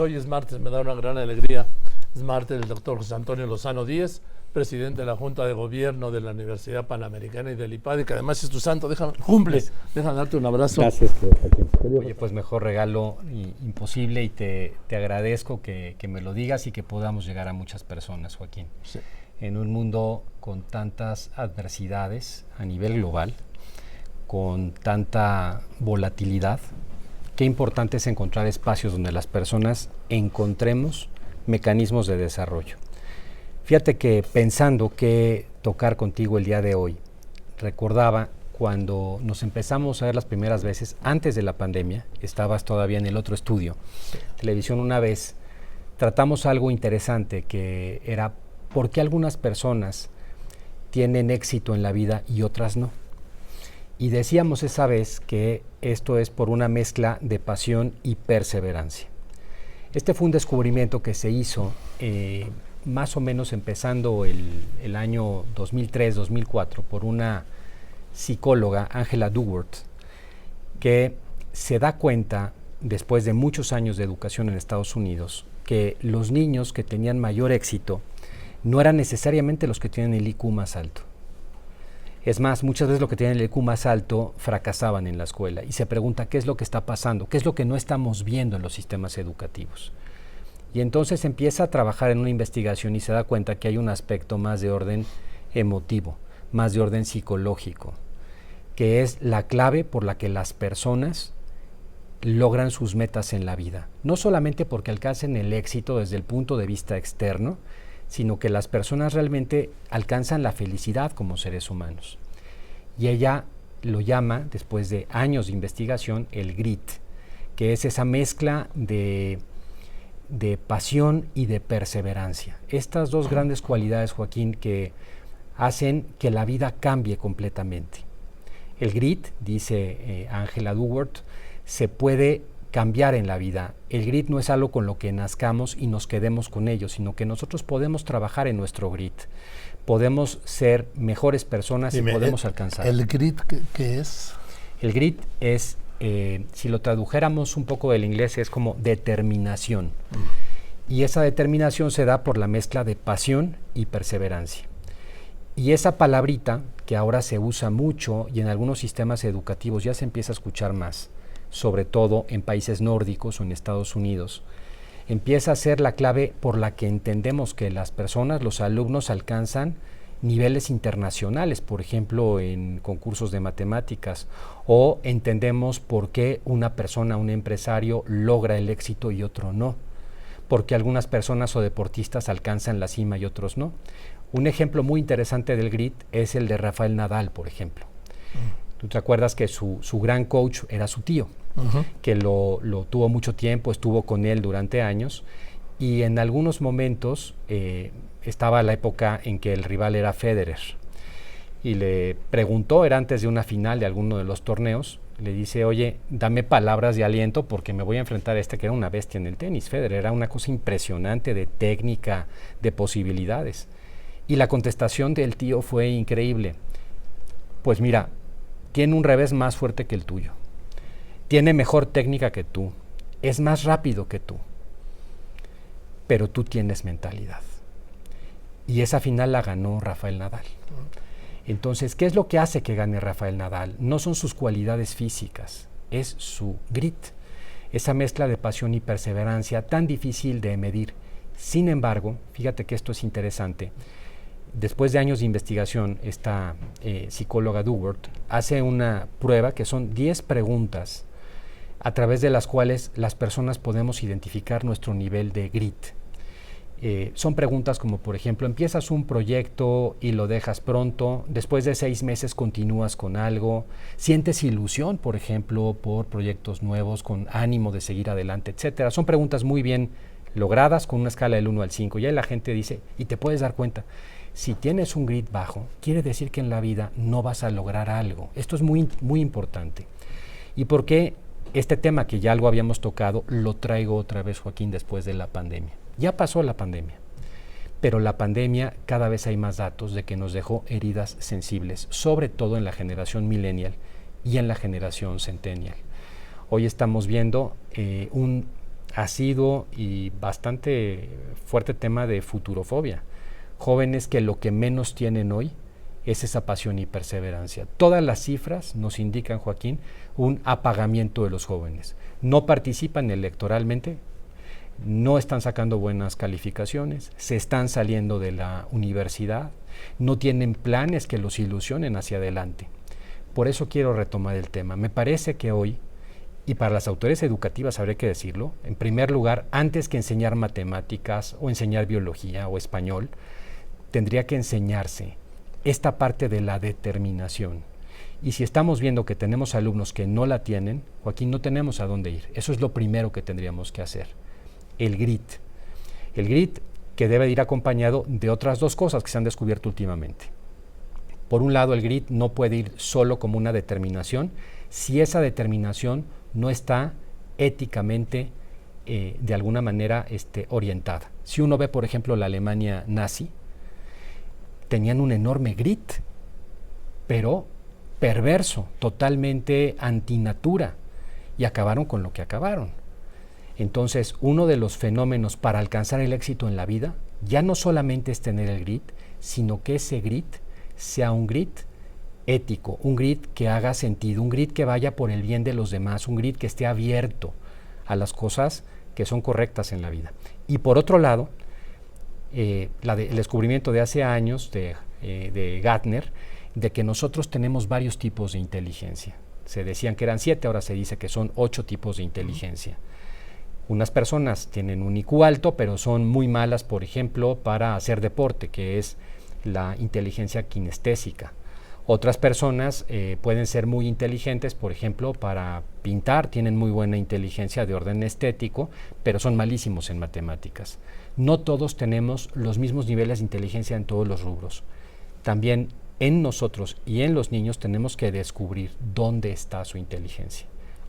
Hoy es martes, me da una gran alegría. Es martes el doctor José Antonio Lozano Díez, presidente de la Junta de Gobierno de la Universidad Panamericana y del IPADE, que además es tu santo. Cumple. Déjame darte un abrazo. Gracias, Joaquín. Oye, pues mejor regalo imposible y te agradezco que me lo digas y que podamos llegar a muchas personas, Joaquín. Sí. En un mundo con tantas adversidades a nivel global, con tanta volatilidad, qué importante es encontrar espacios donde las personas encontremos mecanismos de desarrollo. Fíjate que pensando que tocar contigo el día de hoy, recordaba cuando nos empezamos a ver las primeras veces, antes de la pandemia, estabas todavía en el otro estudio, televisión una vez, tratamos algo interesante que era por qué algunas personas tienen éxito en la vida y otras no. Y decíamos esa vez que esto es por una mezcla de pasión y perseverancia. Este fue un descubrimiento que se hizo más o menos empezando el año 2003-2004 por una psicóloga, Angela Duckworth, que se da cuenta, después de muchos años de educación en Estados Unidos, que los niños que tenían mayor éxito no eran necesariamente los que tienen el IQ más alto. Es más, muchas veces los que tienen el IQ más alto fracasaban en la escuela y se pregunta qué es lo que está pasando, qué es lo que no estamos viendo en los sistemas educativos. Y entonces empieza a trabajar en una investigación y se da cuenta que hay un aspecto más de orden emotivo, más de orden psicológico, que es la clave por la que las personas logran sus metas en la vida. No solamente porque alcancen el éxito desde el punto de vista externo, sino que las personas realmente alcanzan la felicidad como seres humanos. Y ella lo llama, después de años de investigación, el grit, que es esa mezcla de pasión y de perseverancia. Estas dos grandes cualidades, Joaquín, que hacen que la vida cambie completamente. El grit, dice Angela Duckworth, se puede cambiar en la vida. El grit no es algo con lo que nazcamos y nos quedemos con ello, sino que nosotros podemos trabajar en nuestro grit. Podemos ser mejores personas y podemos alcanzar. ¿El grit qué es? El grit es, si lo tradujéramos un poco del inglés, es como determinación. Y esa determinación se da por la mezcla de pasión y perseverancia. Y esa palabrita, que ahora se usa mucho y en algunos sistemas educativos ya se empieza a escuchar más, sobre todo en países nórdicos o en Estados Unidos, empieza a ser la clave por la que entendemos que las personas, los alumnos, alcanzan niveles internacionales, por ejemplo, en concursos de matemáticas, o entendemos por qué una persona, un empresario, logra el éxito y otro no, porque algunas personas o deportistas alcanzan la cima y otros no. Un ejemplo muy interesante del grit es el de Rafael Nadal, por ejemplo. ¿Tú te acuerdas que su gran coach era su tío? Que lo tuvo mucho tiempo, estuvo con él durante años y en algunos momentos estaba la época en que el rival era Federer y le preguntó, era antes de una final de alguno de los torneos, le dice, oye, dame palabras de aliento porque me voy a enfrentar a este que era una bestia en el tenis. Federer era una cosa impresionante de técnica, de posibilidades. Y la contestación del tío fue increíble. Pues mira, tiene un revés más fuerte que el tuyo. Tiene mejor técnica que tú, es más rápido que tú, pero tú tienes mentalidad. Y esa final la ganó Rafael Nadal. Entonces, ¿qué es lo que hace que gane Rafael Nadal? No son sus cualidades físicas, es su grit, esa mezcla de pasión y perseverancia tan difícil de medir. Sin embargo, fíjate que esto es interesante. Después de años de investigación, esta psicóloga Duckworth hace una prueba que son 10 preguntas a través de las cuales las personas podemos identificar nuestro nivel de grit. Son preguntas como, por ejemplo, empiezas un proyecto y lo dejas pronto, después de 6 meses continúas con algo, sientes ilusión, por ejemplo, por proyectos nuevos, con ánimo de seguir adelante, etcétera. Son preguntas muy bien logradas con una escala del 1 al 5. Y ahí la gente dice, y te puedes dar cuenta, si tienes un grit bajo, quiere decir que en la vida no vas a lograr algo. Esto es muy, muy importante. ¿Y por qué este tema que ya algo habíamos tocado lo traigo otra vez, Joaquín, después de la pandemia? Ya pasó la pandemia, pero la pandemia cada vez hay más datos de que nos dejó heridas sensibles, sobre todo en la generación millennial y en la generación centennial. Hoy estamos viendo un asiduo y bastante fuerte tema de futurofobia. Jóvenes que lo que menos tienen hoy es esa pasión y perseverancia. Todas las cifras nos indican, Joaquín, un apagamiento de los jóvenes. No participan electoralmente, no están sacando buenas calificaciones, se están saliendo de la universidad, no tienen planes que los ilusionen hacia adelante. Por eso quiero retomar el tema. Me parece que hoy, y para las autoridades educativas habría que decirlo, en primer lugar, antes que enseñar matemáticas o enseñar biología o español, tendría que enseñarse esta parte de la determinación. Y si estamos viendo que tenemos alumnos que no la tienen, Joaquín, no tenemos a dónde ir. Eso es lo primero que tendríamos que hacer. El grit. El grit que debe ir acompañado de otras dos cosas que se han descubierto últimamente. Por un lado, el grit no puede ir solo como una determinación si esa determinación no está éticamente, de alguna manera, orientada. Si uno ve, por ejemplo, la Alemania nazi, tenían un enorme grit, pero perverso, totalmente antinatura, y acabaron con lo que acabaron. Entonces, uno de los fenómenos para alcanzar el éxito en la vida ya no solamente es tener el grit, sino que ese grit sea un grit ético, un grit que haga sentido, un grit que vaya por el bien de los demás, un grit que esté abierto a las cosas que son correctas en la vida. Y por otro lado, el descubrimiento de hace años de Gartner, de que nosotros tenemos varios tipos de inteligencia. Se decían que eran 7, ahora se dice que son 8 tipos de inteligencia. Unas personas tienen un IQ alto, pero son muy malas, por ejemplo, para hacer deporte, que es la inteligencia kinestésica. Otras personas pueden ser muy inteligentes, por ejemplo, para pintar, tienen muy buena inteligencia de orden estético, pero son malísimos en matemáticas. No todos tenemos los mismos niveles de inteligencia en todos los rubros. También en nosotros y en los niños tenemos que descubrir dónde está su inteligencia.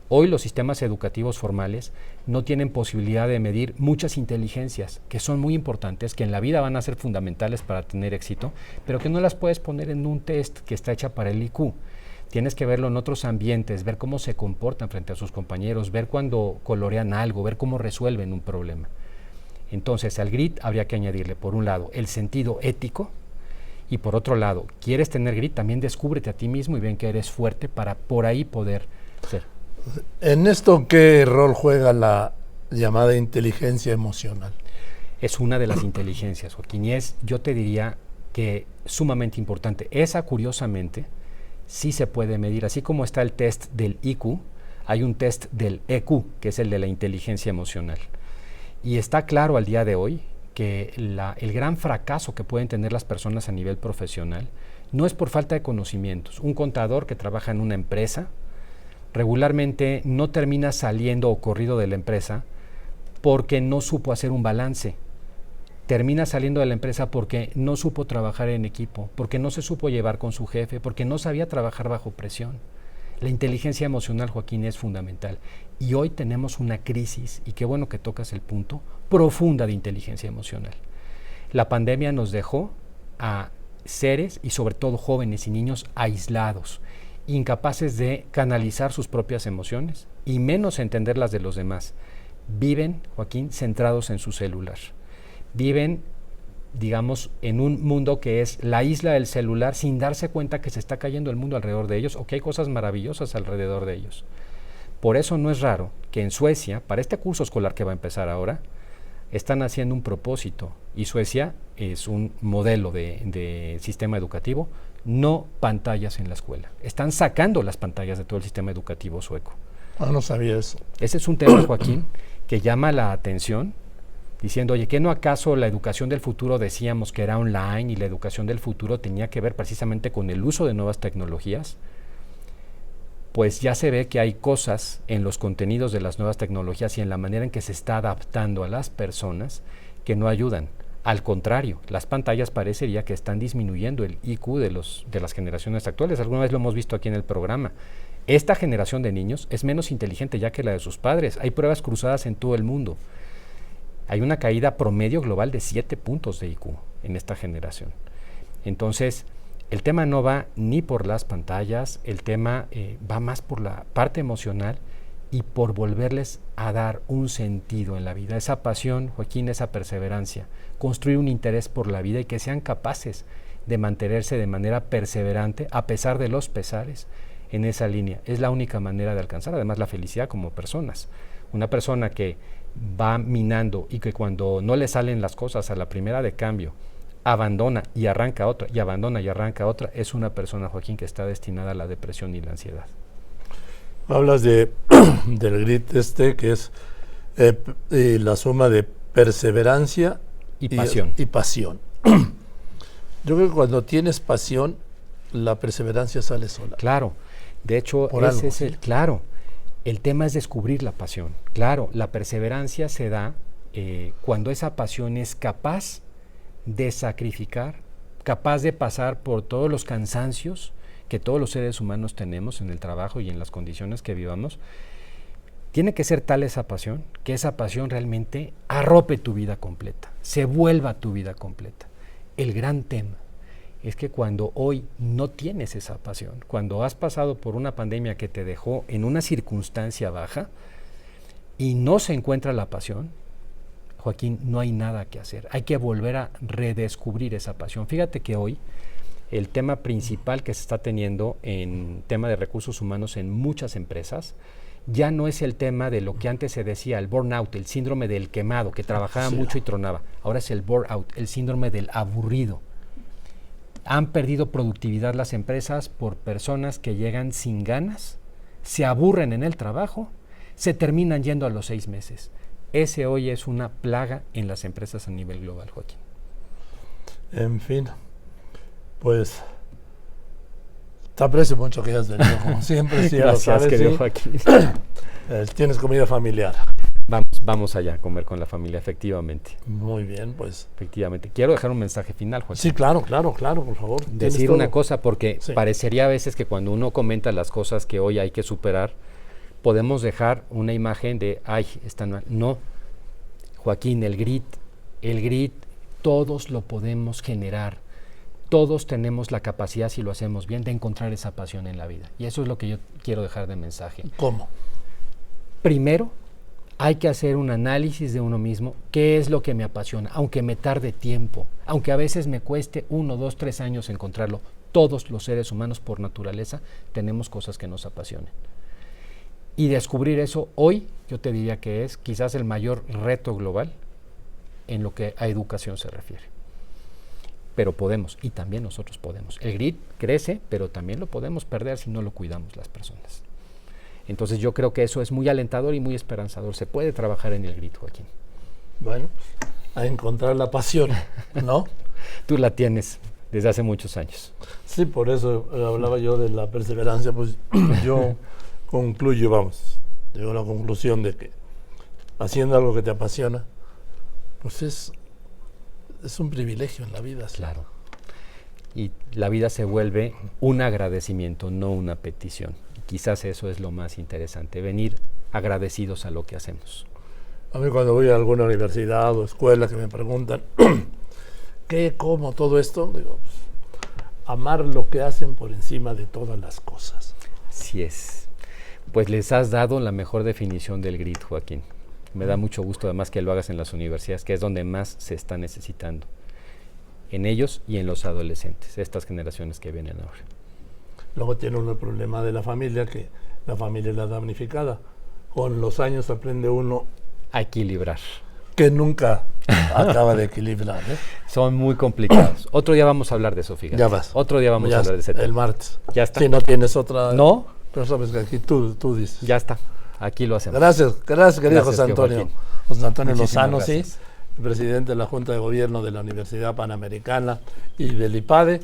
Hoy los sistemas educativos formales no tienen posibilidad de medir muchas inteligencias que son muy importantes, que en la vida van a ser fundamentales para tener éxito, pero que no las puedes poner en un test que está hecha para el IQ. Tienes que verlo en otros ambientes, ver cómo se comportan frente a sus compañeros, ver cuando colorean algo, ver cómo resuelven un problema. Entonces, al grit habría que añadirle, por un lado, el sentido ético, y por otro lado, ¿quieres tener grit? También descúbrete a ti mismo y ven que eres fuerte para por ahí poder ser. ¿En esto qué rol juega la llamada inteligencia emocional? Es una de las inteligencias, Joaquín, y es, yo te diría que sumamente importante. Esa, curiosamente, sí se puede medir. Así como está el test del IQ, hay un test del EQ, que es el de la inteligencia emocional. Y está claro al día de hoy que el gran fracaso que pueden tener las personas a nivel profesional no es por falta de conocimientos. Un contador que trabaja en una empresa regularmente no termina saliendo o corrido de la empresa porque no supo hacer un balance. Termina saliendo de la empresa porque no supo trabajar en equipo, porque no se supo llevar con su jefe, porque no sabía trabajar bajo presión. La inteligencia emocional, Joaquín, es fundamental. Y hoy tenemos una crisis, y qué bueno que tocas el punto, profunda de inteligencia emocional. La pandemia nos dejó a seres, y sobre todo jóvenes y niños, aislados, incapaces de canalizar sus propias emociones y menos entender las de los demás. Viven, Joaquín, centrados en su celular. Viven, digamos, en un mundo que es la isla del celular sin darse cuenta que se está cayendo el mundo alrededor de ellos o que hay cosas maravillosas alrededor de ellos. Por eso no es raro que en Suecia, para este curso escolar que va a empezar ahora, están haciendo un propósito, y Suecia es un modelo de sistema educativo, no pantallas en la escuela. Están sacando las pantallas de todo el sistema educativo sueco. Ah, no sabía eso. Ese es un tema, Joaquín, que llama la atención, diciendo, oye, ¿qué no acaso la educación del futuro decíamos que era online y la educación del futuro tenía que ver precisamente con el uso de nuevas tecnologías? Pues ya se ve que hay cosas en los contenidos de las nuevas tecnologías y en la manera en que se está adaptando a las personas que no ayudan. Al contrario, las pantallas parecería que están disminuyendo el IQ de las generaciones actuales. Alguna vez lo hemos visto aquí en el programa. Esta generación de niños es menos inteligente ya que la de sus padres. Hay pruebas cruzadas en todo el mundo. Hay una caída promedio global de 7 puntos de IQ en esta generación. Entonces, el tema no va ni por las pantallas, el tema va más por la parte emocional y por volverles a dar un sentido en la vida. Esa pasión, Joaquín, esa perseverancia, construir un interés por la vida y que sean capaces de mantenerse de manera perseverante a pesar de los pesares en esa línea. Es la única manera de alcanzar además la felicidad como personas. Una persona que va minando y que cuando no le salen las cosas a la primera de cambio, abandona y arranca otra, y abandona y arranca otra, es una persona, Joaquín, que está destinada a la depresión y la ansiedad. Hablas del grit que es la suma de perseverancia y pasión. Y pasión. Yo creo que cuando tienes pasión, la perseverancia sale sola. Claro, de hecho, ese es el, claro, el tema es descubrir la pasión. Claro, la perseverancia se da cuando esa pasión es capaz de sacrificar, capaz de pasar por todos los cansancios que todos los seres humanos tenemos en el trabajo y en las condiciones que vivamos. Tiene que ser tal esa pasión, que esa pasión realmente arrope tu vida completa, se vuelva tu vida completa. El gran tema es que cuando hoy no tienes esa pasión, cuando has pasado por una pandemia que te dejó en una circunstancia baja y no se encuentra la pasión, Joaquín, no hay nada que hacer. Hay que volver a redescubrir esa pasión. Fíjate que hoy el tema principal que se está teniendo en tema de recursos humanos en muchas empresas ya no es el tema de lo que antes se decía, el burnout, el síndrome del quemado, que trabajaba mucho y tronaba. Ahora es el burnout, el síndrome del aburrido. Han perdido productividad las empresas por personas que llegan sin ganas, se aburren en el trabajo, se terminan yendo a los 6 meses. Ese hoy es una plaga en las empresas a nivel global, Joaquín. En fin, pues te aprecio mucho que hayas venido, como siempre. Sí, gracias, lo sabes, querido ¿sí? Joaquín. Tienes comida familiar. Vamos allá a comer con la familia, efectivamente. Muy bien, pues. Efectivamente. Quiero dejar un mensaje final, Joaquín. Sí, claro, por favor. Decir una cosa, porque sí, parecería a veces que cuando uno comenta las cosas que hoy hay que superar, podemos dejar una imagen de, ay, están mal. No, Joaquín, el grit, todos lo podemos generar. Todos tenemos la capacidad, si lo hacemos bien, de encontrar esa pasión en la vida. Y eso es lo que yo quiero dejar de mensaje. ¿Cómo? Primero, hay que hacer un análisis de uno mismo. ¿Qué es lo que me apasiona? Aunque me tarde tiempo, aunque a veces me cueste 1, 2, 3 años encontrarlo. Todos los seres humanos, por naturaleza, tenemos cosas que nos apasionen. Y descubrir eso hoy, yo te diría que es quizás el mayor reto global en lo que a educación se refiere. Pero podemos, y también nosotros podemos. El grit crece, pero también lo podemos perder si no lo cuidamos las personas. Entonces yo creo que eso es muy alentador y muy esperanzador. Se puede trabajar en el grit, Joaquín. Bueno, a encontrar la pasión, ¿no? Tú la tienes desde hace muchos años. Sí, por eso hablaba yo de la perseverancia. Pues yo concluyo, llego a la conclusión de que haciendo algo que te apasiona, pues es un privilegio en la vida. ¿Sí? Claro. Y la vida se vuelve un agradecimiento, no una petición. Quizás eso es lo más interesante, venir agradecidos a lo que hacemos. A mí cuando voy a alguna universidad o escuela que me preguntan ¿qué, cómo, todo esto? Digo, pues, amar lo que hacen por encima de todas las cosas. Así es. Pues les has dado la mejor definición del grit, Joaquín. Me da mucho gusto además que lo hagas en las universidades, que es donde más se está necesitando. En ellos y en los adolescentes, estas generaciones que vienen ahora. Luego tiene uno el problema de la familia, que la familia es la damnificada. Con los años aprende uno a equilibrar. Que nunca acaba de equilibrar. Son muy complicados. Otro día vamos a hablar de eso, fíjate. Ya vas. Otro día vamos a hablar de ese tema. El martes. Ya está. Si no tienes otra... No. Pero sabes que aquí tú dices. Ya está. Aquí lo hacemos. Gracias, querido José Antonio. José Antonio Lozano, gracias. sí, presidente de la Junta de Gobierno de la Universidad Panamericana y del IPADE.